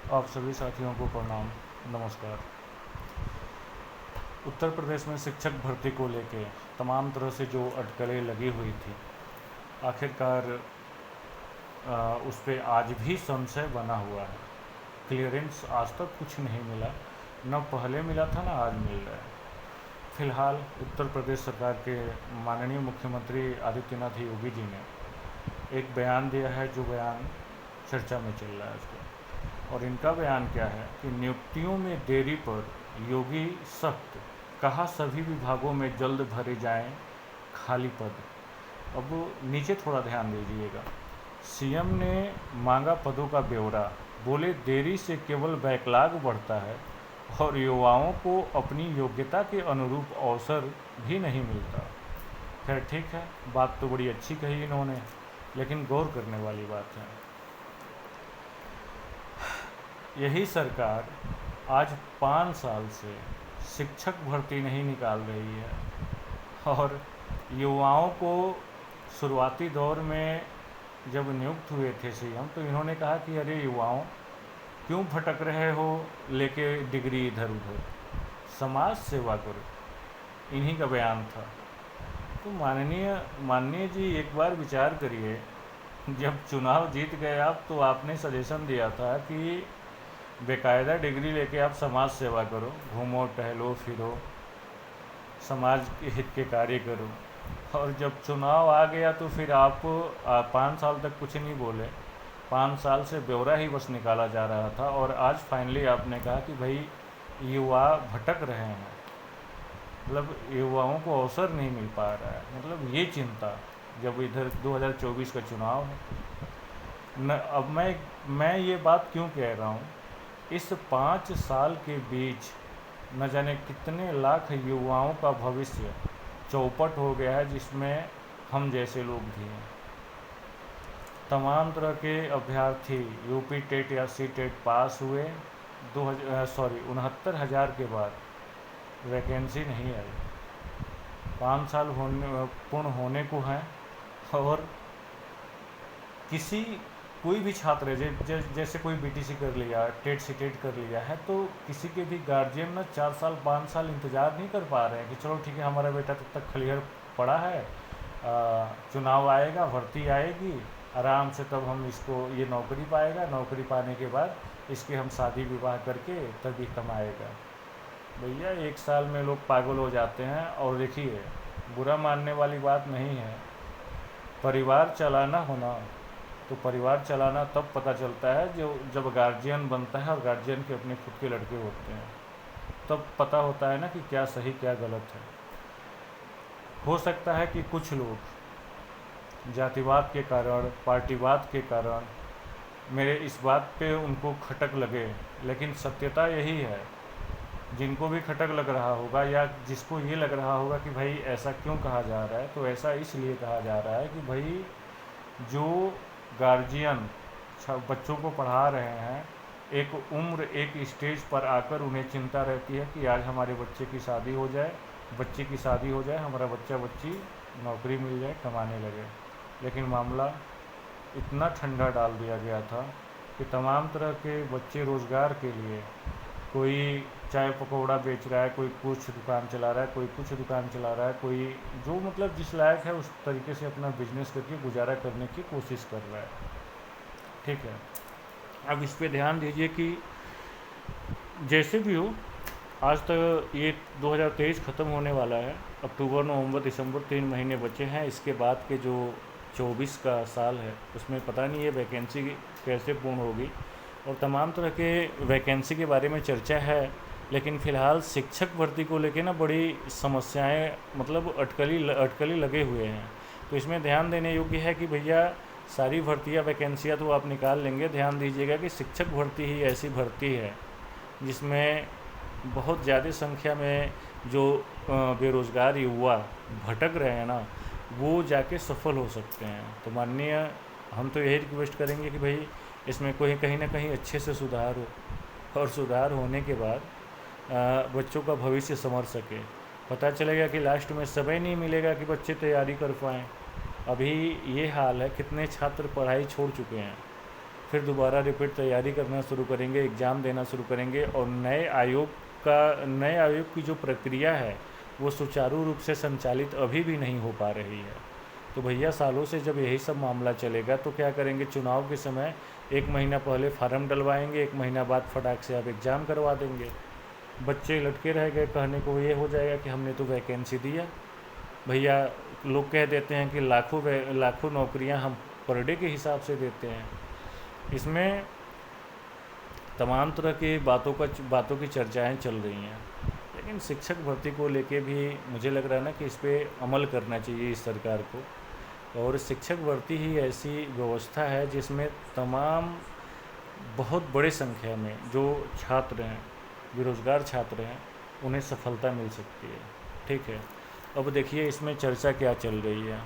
आप सभी साथियों को प्रणाम। नमस्कार। उत्तर प्रदेश में शिक्षक भर्ती को लेके तमाम तरह से जो अटकलें लगी हुई थी, आखिरकार उस पर आज भी संशय बना हुआ है। क्लियरेंस आज तक कुछ नहीं मिला, न पहले मिला था न आज मिल रहा है। फिलहाल उत्तर प्रदेश सरकार के माननीय मुख्यमंत्री आदित्यनाथ योगी जी ने एक बयान दिया है, जो बयान चर्चा में चल रहा है उसको। और इनका बयान क्या है कि नियुक्तियों में देरी पर योगी सख्त, कहा सभी विभागों में जल्द भरे जाएं खाली पद। अब नीचे थोड़ा ध्यान दीजिएगा। सीएम ने मांगा पदों का ब्यौरा, बोले देरी से केवल बैकलॉग बढ़ता है और युवाओं को अपनी योग्यता के अनुरूप अवसर भी नहीं मिलता। खैर ठीक है, बात तो बड़ी अच्छी कही इन्होंने, लेकिन गौर करने वाली बात है। यही सरकार आज 5 साल से शिक्षक भर्ती नहीं निकाल रही है और युवाओं को शुरुआती दौर में जब नियुक्त हुए थे सीएम, तो इन्होंने कहा कि अरे युवाओं क्यों भटक रहे हो लेके डिग्री इधर उधर, समाज सेवा करो, इन्हीं का बयान था। तो माननीय जी एक बार विचार करिए, जब चुनाव जीत गए आप, तो आपने सजेशन दिया था कि बेकायदा डिग्री लेके आप समाज सेवा करो, घूमो टहलो फिरो, समाज के हित के कार्य करो। और जब चुनाव आ गया तो फिर आप 5 साल तक कुछ नहीं बोले, 5 साल से ब्यौरा ही बस निकाला जा रहा था। और आज फाइनली आपने कहा कि भाई युवा भटक रहे हैं, मतलब युवाओं को अवसर नहीं मिल पा रहा है। मतलब ये चिंता, जब इधर 2024 का चुनाव है न। अब मैं ये बात क्यों कह रहा हूँ, इस 5 साल के बीच न जाने कितने लाख युवाओं का भविष्य चौपट हो गया है, जिसमें हम जैसे लोग भी हैं। तमाम तरह के अभ्यर्थी यूपी टेट या सी टेट पास हुए, 69,000 के बाद वैकेंसी नहीं आई। 5 साल पूर्ण होने को हैं और कोई भी छात्र है, जैसे कोई बीटीसी कर लिया, टेट सी टेट कर लिया है, तो किसी के भी गार्जियन ना 4 साल 5 साल इंतज़ार नहीं कर पा रहे हैं कि चलो ठीक है, हमारा बेटा तब तक क्लियर पड़ा है, चुनाव आएगा, भर्ती आएगी, आराम से तब हम इसको ये नौकरी पाएगा, नौकरी पाने के बाद इसके हम शादी विवाह करके तभी कमाएगा। भैया 1 साल में लोग पागल हो जाते हैं। और देखिए, बुरा मानने वाली बात नहीं है, परिवार चलाना होना तो परिवार चलाना तब पता चलता है जब गार्जियन बनता है और गार्जियन के अपने खुद के लड़के होते हैं, तब पता होता है ना कि क्या सही क्या गलत है। हो सकता है कि कुछ लोग जातिवाद के कारण, पार्टीवाद के कारण मेरे इस बात पे उनको खटक लगे, लेकिन सत्यता यही है। जिनको भी खटक लग रहा होगा या जिसको ये लग रहा होगा कि भाई ऐसा क्यों कहा जा रहा है, तो ऐसा इसलिए कहा जा रहा है कि भाई जो गार्जियन बच्चों को पढ़ा रहे हैं, एक उम्र एक स्टेज पर आकर उन्हें चिंता रहती है कि आज हमारे बच्चे की शादी हो जाए, बच्चे की शादी हो जाए, हमारा बच्चा बच्ची नौकरी मिल जाए, कमाने लगे। लेकिन मामला इतना ठंडा डाल दिया गया था कि तमाम तरह के बच्चे रोज़गार के लिए, कोई चाय पकौड़ा बेच रहा है, कोई कुछ दुकान चला रहा है, कोई कुछ दुकान चला रहा है, कोई जो मतलब जिस लायक है उस तरीके से अपना बिजनेस करके गुजारा करने की कोशिश कर रहा है। ठीक है, अब इस पे ध्यान दीजिए कि जैसे भी हो, आज तक ये 2023 ख़त्म होने वाला है। अक्टूबर, नवंबर, दिसंबर 3 महीने बचे हैं। इसके बाद के जो 24 का साल है, उसमें पता नहीं ये वैकेंसी कैसे पूर्ण होगी, और तमाम तरह के वैकेंसी के बारे में चर्चा है। लेकिन फ़िलहाल शिक्षक भर्ती को लेके ना बड़ी समस्याएं, मतलब अटकली लगे हुए हैं। तो इसमें ध्यान देने योग्य है कि भैया सारी भर्तियां, वैकेंसियां तो आप निकाल लेंगे, ध्यान दीजिएगा कि शिक्षक भर्ती ही ऐसी भर्ती है जिसमें बहुत ज़्यादा संख्या में जो बेरोज़गार युवा भटक रहे हैं ना, वो जाके सफल हो सकते हैं। तो माननीय, हम तो यही रिक्वेस्ट करेंगे कि भाई इसमें कोई कहीं ना कहीं अच्छे से सुधार हो, और सुधार होने के बाद बच्चों का भविष्य संवर सके। पता चलेगा कि लास्ट में समय नहीं मिलेगा कि बच्चे तैयारी कर पाएँ। अभी ये हाल है, कितने छात्र पढ़ाई छोड़ चुके हैं। फिर दोबारा रिपीट तैयारी करना शुरू करेंगे, एग्ज़ाम देना शुरू करेंगे, और नए आयोग की जो प्रक्रिया है वो सुचारू रूप से संचालित अभी भी नहीं हो पा रही है। तो भैया सालों से जब यही सब मामला चलेगा तो क्या करेंगे, चुनाव के समय 1 महीना पहले फार्म डलवाएंगे, 1 महीना बाद फटाक से आप एग्ज़ाम करवा देंगे। बच्चे लटके रह गए, कहने को ये हो जाएगा कि हमने तो वैकेंसी दिया। भैया लोग कह देते हैं कि लाखों नौकरियां हम पर डे के हिसाब से देते हैं। इसमें तमाम तरह की बातों की चर्चाएं चल रही हैं, लेकिन शिक्षक भर्ती को लेके भी मुझे लग रहा है ना कि इस पर अमल करना चाहिए इस सरकार को। और शिक्षक भर्ती ही ऐसी व्यवस्था है जिसमें तमाम बहुत बड़ी संख्या में जो छात्र हैं, बेरोज़गार छात्र हैं, उन्हें सफलता मिल सकती है। ठीक है, अब देखिए इसमें चर्चा क्या चल रही है।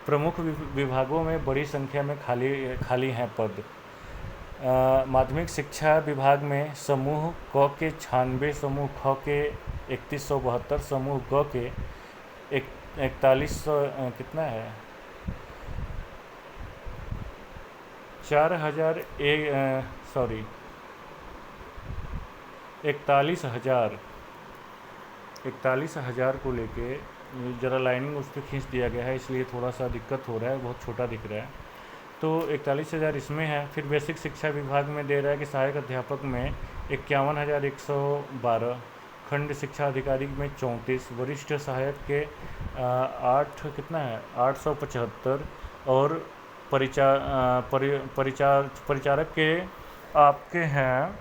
प्रमुख विभागों में बड़ी संख्या में खाली हैं पद। माध्यमिक शिक्षा विभाग में समूह क के 96, समूह ख के 3172, समूह ग के 4100 कितना है 4000 सॉरी 41,000 को लेके ज़रा लाइनिंग उस पर खींच दिया गया है, इसलिए थोड़ा सा दिक्कत हो रहा है, बहुत छोटा दिख रहा है। तो 41,000 इसमें है। फिर बेसिक शिक्षा विभाग में दे रहा है कि सहायक अध्यापक में 51,112, खंड शिक्षा अधिकारी में 34, वरिष्ठ सहायक के 875, और परिचारक के आपके हैं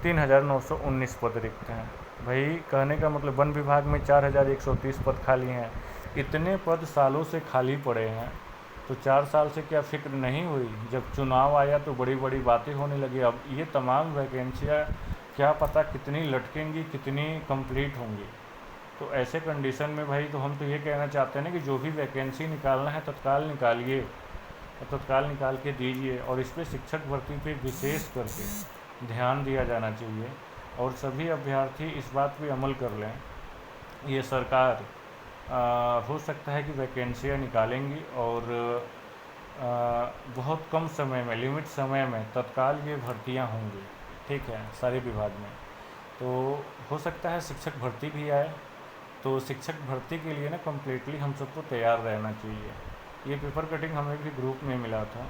3,919 पद रिक्त हैं। भाई कहने का मतलब वन विभाग में 4,130 पद खाली हैं। इतने पद सालों से खाली पड़े हैं, तो 4 साल से क्या फिक्र नहीं हुई? जब चुनाव आया तो बड़ी बड़ी बातें होने लगी। अब ये तमाम वैकेंसियाँ क्या पता कितनी लटकेंगी, कितनी कंप्लीट होंगी। तो ऐसे कंडीशन में भाई तो हम तो ये कहना चाहते हैं ना कि जो भी वैकेंसी निकालना है तत्काल निकालिए, और तत्काल निकाल के दीजिए। और इस पर शिक्षक भर्ती पे विशेष करके ध्यान दिया जाना चाहिए, और सभी अभ्यर्थी इस बात पे अमल कर लें। ये सरकार हो सकता है कि वैकेंसियाँ निकालेंगी और बहुत कम समय में, लिमिट समय में तत्काल ये भर्तियाँ होंगी। ठीक है, सारे विभाग में। तो हो सकता है शिक्षक भर्ती भी आए। तो शिक्षक भर्ती के लिए ना कम्प्लीटली हम सबको तैयार रहना चाहिए। ये पेपर कटिंग हमें भी ग्रुप में मिला था,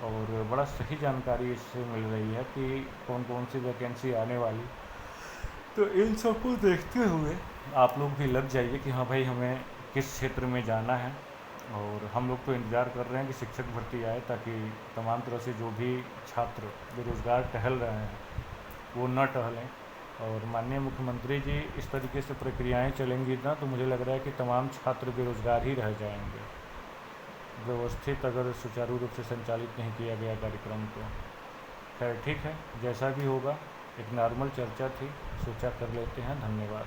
और बड़ा सही जानकारी इससे मिल रही है कि कौन कौन सी वैकेंसी आने वाली। तो इन सबको देखते हुए आप लोग भी लग जाइए कि हाँ भाई हमें किस क्षेत्र में जाना है। और हम लोग तो इंतज़ार कर रहे हैं कि शिक्षक भर्ती आए, ताकि तमाम तरह से जो भी छात्र बेरोज़गार टहल रहे हैं वो न टहलें। और माननीय मुख्यमंत्री जी इस तरीके से प्रक्रियाएं चलेंगी ना, तो मुझे लग रहा है कि तमाम छात्र बेरोज़गार ही रह जाएंगे, व्यवस्थित अगर सुचारू रूप से संचालित नहीं किया गया कार्यक्रम तो। खैर ठीक है, जैसा भी होगा, एक नॉर्मल चर्चा थी, सोचा कर लेते हैं। धन्यवाद।